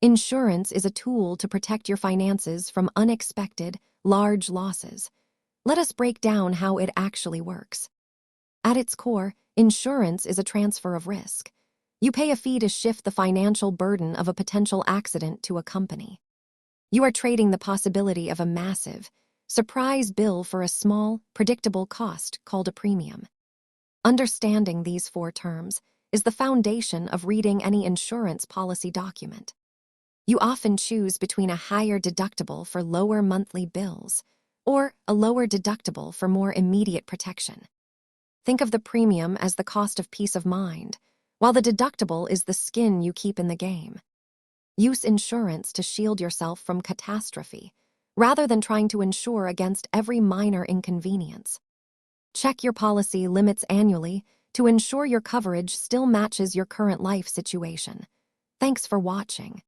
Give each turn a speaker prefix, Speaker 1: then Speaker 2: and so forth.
Speaker 1: Insurance is a tool to protect your finances from unexpected, large losses. Let us break down how it actually works. At its core, insurance is a transfer of risk. You pay a fee to shift the financial burden of a potential accident to a company. You are trading the possibility of a massive, surprise bill for a small, predictable cost called a premium. Understanding these four terms is the foundation of reading any insurance policy document. You often choose between a higher deductible for lower monthly bills or a lower deductible for more immediate protection. Think of the premium as the cost of peace of mind, while the deductible is the skin you keep in the game. Use insurance to shield yourself from catastrophe, rather than trying to insure against every minor inconvenience. Check your policy limits annually to ensure your coverage still matches your current life situation. Thanks for watching.